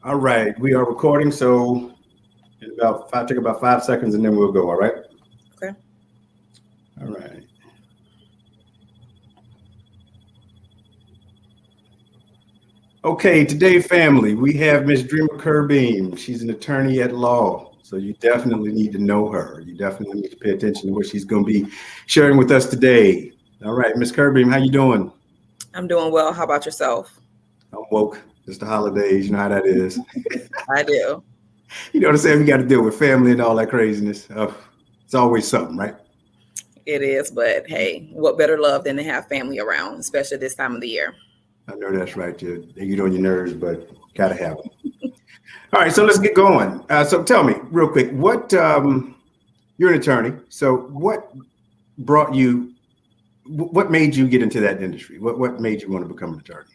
All right, we are recording, so take about 5 seconds and then we'll go. All right. Okay. All right. Okay, today, family, we have Miss Dremma Curbeam. She's an attorney at law, so you definitely need to know her. You definitely need to pay attention to what she's going to be sharing with us today. All right, Miss Curbeam, how you doing? I'm doing well. How about yourself? I'm woke. It's the holidays. You know how that is. I do. You know what I'm saying? We got to deal with family and all that craziness. It's always something, right? It is, but hey, what better love than to have family around, especially this time of the year? I know that's right. They get on your nerves, but gotta have them. All right, so let's get going. So tell me real quick, you're an attorney. So brought you, what made you get into that industry? What made you want to become an attorney?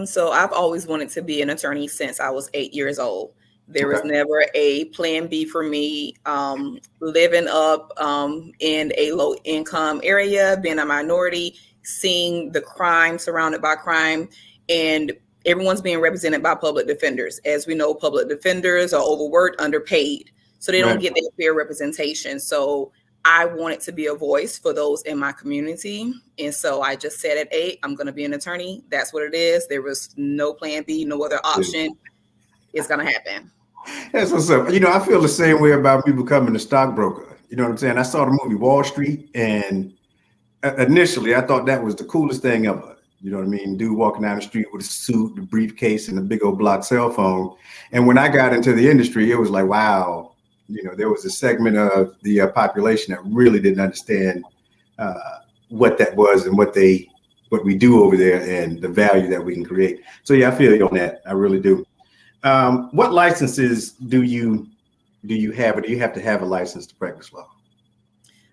So I've always wanted to be an attorney since I was 8 years old. There was Okay. never a plan B for me. Living up in a low income area, being a minority, seeing the crime surrounded by crime, and everyone's being represented by public defenders. As we know, public defenders are overworked, underpaid, so they don't Right. get that fair representation. So I wanted to be a voice for those in my community. And so I just said at 8, I'm going to be an attorney. That's what it is. There was no plan B, no other option. It's going to happen. That's what's up. You know, I feel the same way about me becoming a stockbroker. You know what I'm saying? I saw the movie Wall Street, and initially I thought that was the coolest thing ever. You know what I mean? Dude walking down the street with a suit, the briefcase, and a big old block cell phone. And when I got into the industry, it was like, wow. You know, there was a segment of the population that really didn't understand what that was and what we do over there and the value that we can create. So yeah, I feel you on that. I really do. What licenses do you have, or do you have to have a license to practice law?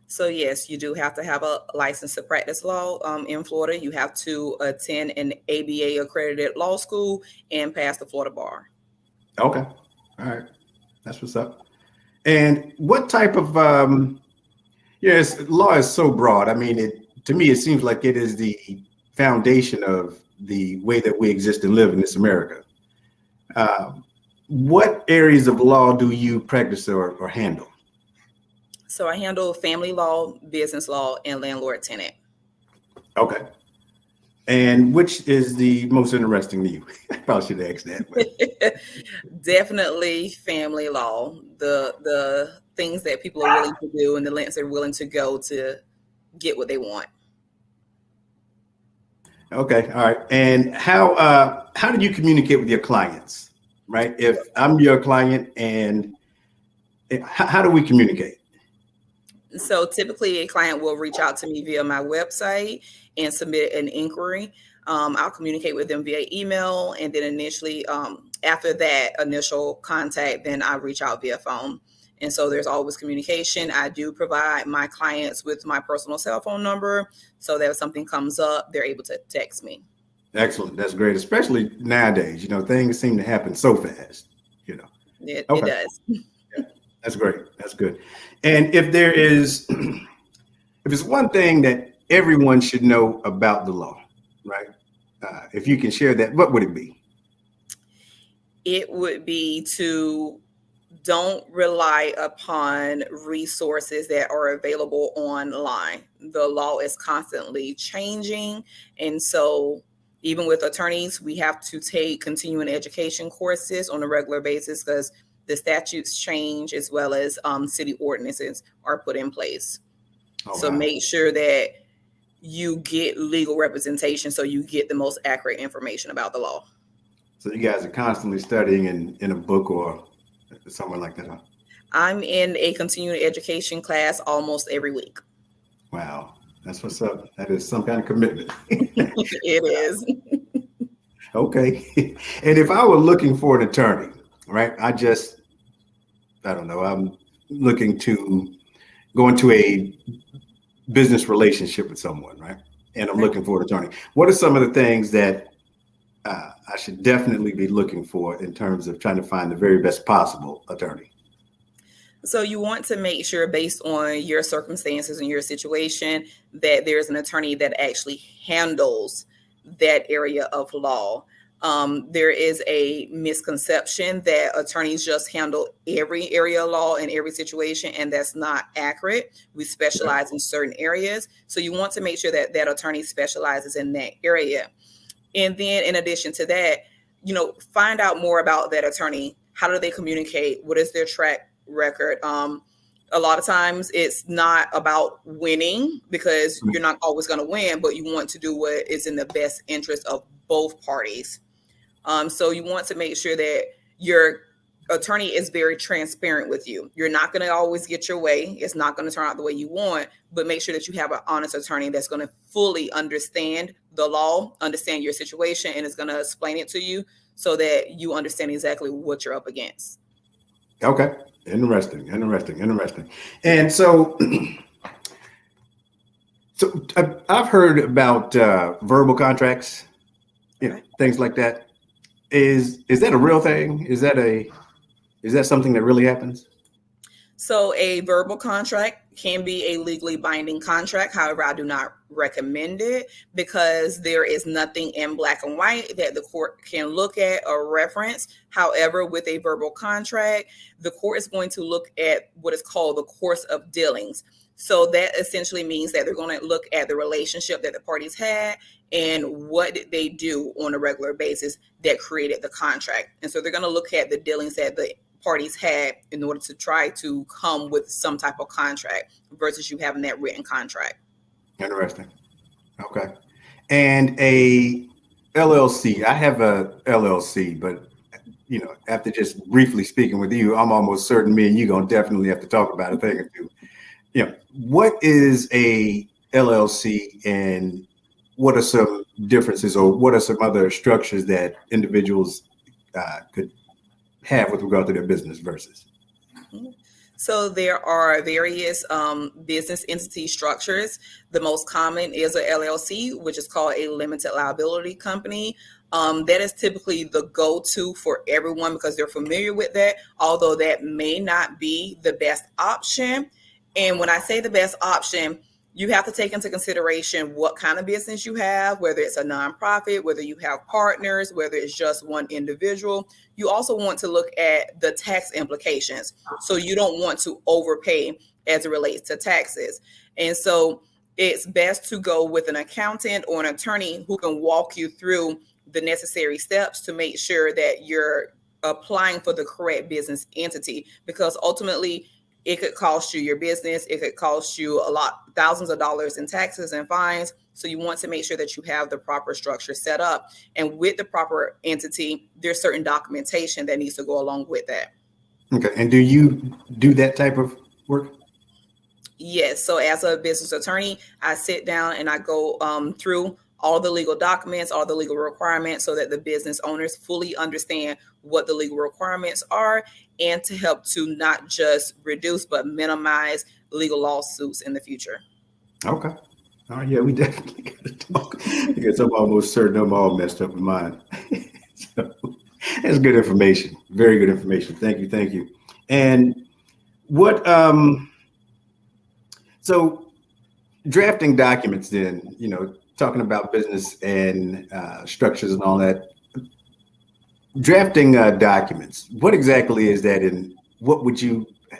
So yes, you do have to have a license to practice law. In Florida, you have to attend an ABA accredited law school and pass the Florida bar. Okay. All right. That's what's up. And what type of yes, law is so broad. I mean, to me, it seems like it is the foundation of the way that we exist and live in this America. What areas of law do you practice or handle? So I handle family law, business law, and landlord tenant. Okay. And which is the most interesting to you? I probably should ask that. Definitely family law. The things that people are willing to do and the lengths they're willing to go to get what they want. Okay. All right. And how do you communicate with your clients? Right. If I'm your client, and how do we communicate? So typically a client will reach out to me via my website and submit an inquiry. I'll communicate with them via email, and then initially after that initial contact, then I reach out via phone. And so there's always communication. I do provide my clients with my personal cell phone number so that if something comes up, they're able to text me. Excellent. That's great, especially nowadays. You know, things seem to happen so fast. You know, It does. Yeah, that's great. That's good. And if it's one thing that everyone should know about the law, right? If you can share that, what would it be? It would be to don't rely upon resources that are available online. The law is constantly changing. And so even with attorneys, we have to take continuing education courses on a regular basis because the statutes change as well as city ordinances are put in place. Oh, so wow. Make sure that you get legal representation so you get the most accurate information about the law. So you guys are constantly studying in a book or somewhere like that, huh? I'm in a continuing education class almost every week. Wow. That's what's up. That is some kind of commitment. It is. Okay. And if I were looking for an attorney, right? I don't know. I'm looking to go into a business relationship with someone, right? And I'm looking for an attorney. What are some of the things that I should definitely be looking for in terms of trying to find the very best possible attorney? So you want to make sure, based on your circumstances and your situation, that there's an attorney that actually handles that area of law. There is a misconception that attorneys just handle every area of law in every situation, and that's not accurate. We specialize in certain areas. So you want to make sure that that attorney specializes in that area. And then in addition to that, find out more about that attorney. How do they communicate? What is their track record? A lot of times it's not about winning, because you're not always going to win, but you want to do what is in the best interest of both parties. So you want to make sure that your attorney is very transparent with you. You're not going to always get your way. It's not going to turn out the way you want, but make sure that you have an honest attorney that's going to fully understand the law, understand your situation, and is going to explain it to you so that you understand exactly what you're up against. Okay. Interesting. And so I've heard about verbal contracts, things like that. Is that a real thing? Is that something that really happens? So a verbal contract can be a legally binding contract. However, I do not recommend it, because there is nothing in black and white that the court can look at or reference. However, with a verbal contract, the court is going to look at what is called the course of dealings. So that essentially means that they're going to look at the relationship that the parties had and what did they do on a regular basis that created the contract. And so they're going to look at the dealings that the parties had in order to try to come with some type of contract versus you having that written contract. Interesting. Okay. And a LLC, I have a LLC, but after just briefly speaking with you, I'm almost certain me and you going to definitely have to talk about a thing or two. What is a LLC, and what are some differences, or what are some other structures that individuals could have with regard to their business versus? So there are various business entity structures. The most common is a LLC, which is called a limited liability company. That is typically the go-to for everyone because they're familiar with that, although that may not be the best option. And when I say the best option, you have to take into consideration what kind of business you have, whether it's a nonprofit, whether you have partners, whether it's just one individual. You also want to look at the tax implications. So you don't want to overpay as it relates to taxes. And so it's best to go with an accountant or an attorney who can walk you through the necessary steps to make sure that you're applying for the correct business entity, because ultimately it could cost you your business. It could cost you thousands of dollars in taxes and fines. So you want to make sure that you have the proper structure set up. And with the proper entity, there's certain documentation that needs to go along with that. Okay. And do you do that type of work? Yes. So as a business attorney, I sit down and I go through all the legal documents, all the legal requirements, so that the business owners fully understand what the legal requirements are, and to help to not just reduce but minimize legal lawsuits in the future. Okay. All right. Yeah, we definitely got to talk, because I'm almost certain I'm all messed up with mine. So that's good information. Very good information. Thank you. And what, so drafting documents then, talking about business and structures and all that, drafting documents, what exactly is that, and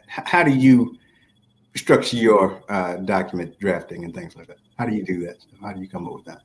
how do you structure your document drafting and things like that? How do you do that? How do you come up with that?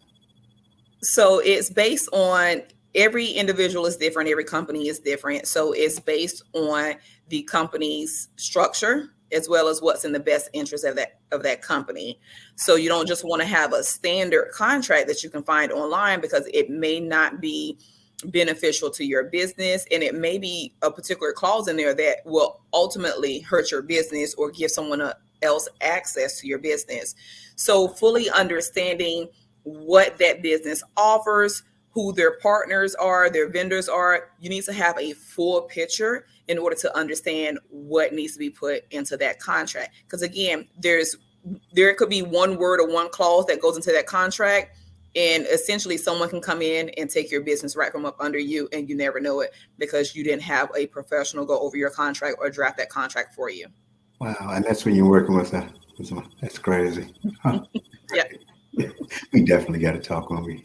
So it's based on, every individual is different, every company is different. So it's based on the company's structure as well as what's in the best interest of that company. So you don't just want to have a standard contract that you can find online, because it may not be beneficial to your business, and it may be a particular clause in there that will ultimately hurt your business or give someone else access to your business. So fully understanding what that business offers, who their partners are, their vendors are, you need to have a full picture in order to understand what needs to be put into that contract. Because again, there could be one word or one clause that goes into that contract, and essentially someone can come in and take your business right from up under you, and you never know it because you didn't have a professional go over your contract or draft that contract for you. Wow. And that's when you're working with someone. That's crazy. Huh? Yeah. We definitely got to talk, won't we?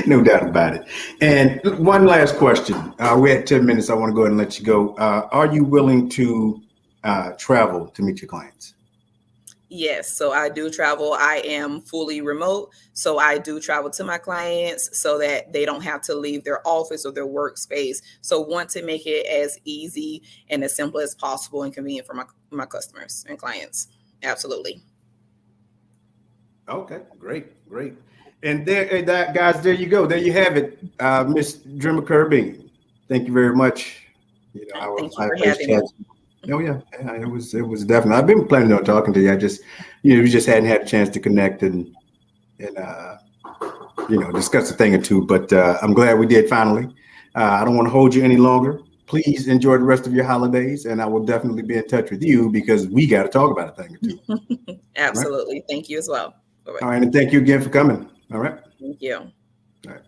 No doubt about it. And one last question. We're at 10 minutes. I want to go ahead and let you go. Are you willing to travel to meet your clients? Yes, so I do travel. I am fully remote, so I do travel to my clients so that they don't have to leave their office or their workspace. So want to make it as easy and as simple as possible and convenient for my customers and clients. Absolutely. Okay, great, great. And there, guys, there you go. There you have it, Miss Dremma Curbeam. Thank you very much. You know, Thank you I for first having me. chat. Oh yeah, it was definitely. I've been planning on talking to you. I just, we just hadn't had a chance to connect and discuss a thing or two. But I'm glad we did finally. I don't want to hold you any longer. Please enjoy the rest of your holidays, and I will definitely be in touch with you because we got to talk about a thing or two. All right. Absolutely. Thank you as well. Bye-bye. All right, and thank you again for coming. All right. Thank you. All right.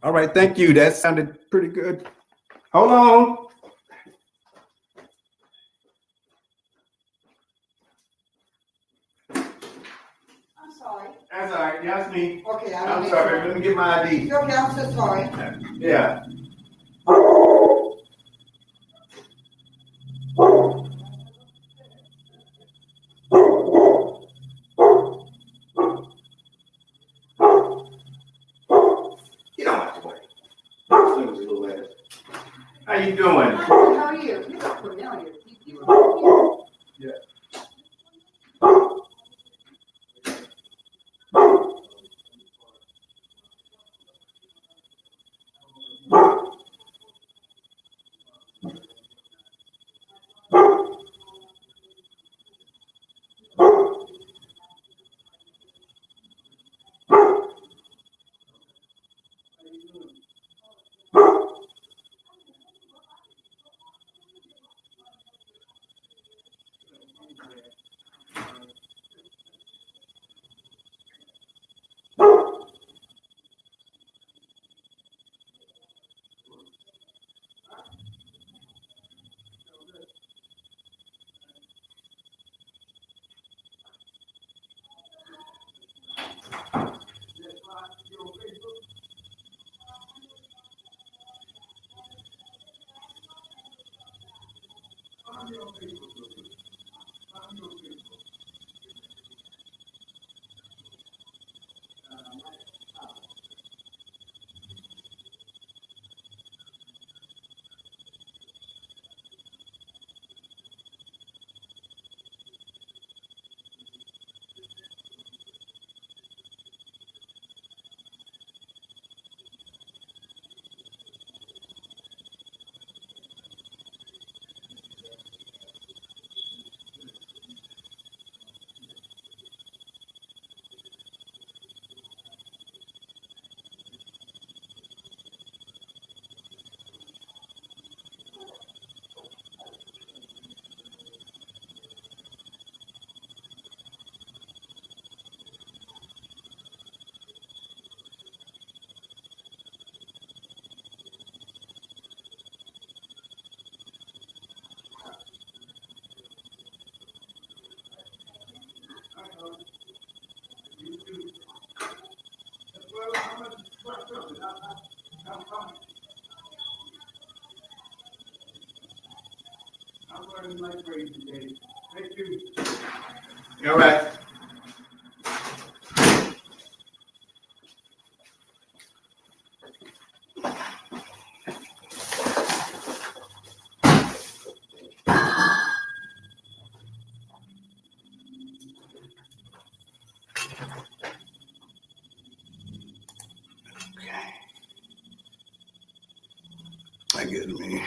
All right. Thank you. That sounded pretty good. Hold on. Sorry. That's all right. That's me. Okay, I'm sorry. Let me get my ID. Okay, I'm so sorry. Yeah. You don't have to wait. Slim's a little ass. How you doing? How are you? You look familiar. You Yeah. I'm running like crazy today. Thank you. All right. Okay. I get me.